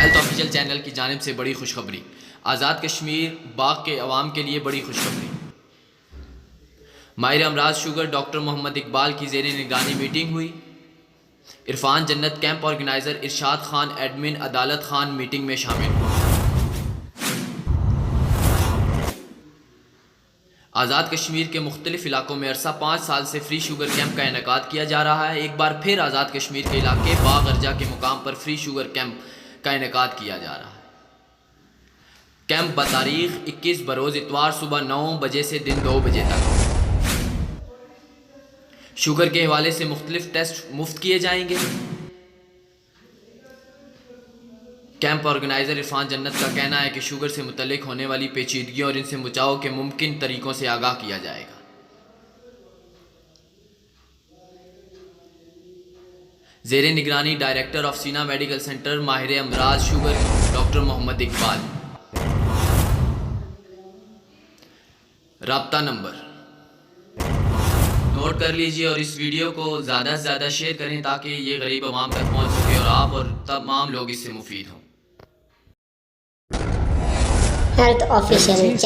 Health official channel کی جانب سے بڑی خوشخبری، آزاد کشمیر باغ کے عوام کے لیے بڑی خوشخبری۔ ماہر امراض شوگر ڈاکٹر محمد اقبال کی زیر نگرانی میٹنگ ہوئی۔ عرفان جنت کیمپ آرگنائزر ارشاد خان ایڈمن عدالت خان میٹنگ میں شامل ہوئے۔ آزاد کشمیر کے مختلف علاقوں میں عرصہ 5 سال سے فری شوگر کیمپ کا انعقاد کیا جا رہا ہے۔ ایک بار پھر آزاد کشمیر کے علاقے باغ ارجا کے مقام پر فری شوگر کیمپ کا انعقاد کیا جا رہا ہے۔ کیمپ بتاریخ 21 بروز اتوار صبح 9 بجے سے دن 2 بجے تک شوگر کے حوالے سے مختلف ٹیسٹ مفت کیے جائیں گے۔ کیمپ آرگنائزر عرفان جنت کا کہنا ہے کہ شوگر سے متعلق ہونے والی پیچیدگیوں اور ان سے بچاؤ کے ممکن طریقوں سے آگاہ کیا جائے گا۔ زیر نگرانی director of Sina medical centre ماہر امراض شوگر ڈاکٹر محمد اقبال۔ رابطہ نمبر نوٹ کر لیجئے اور اس ویڈیو کو زیادہ سے زیادہ شیئر کریں تاکہ یہ غریب عوام تک پہنچ سکے اور آپ اور تمام لوگ اس سے مفید ہوں۔ Health official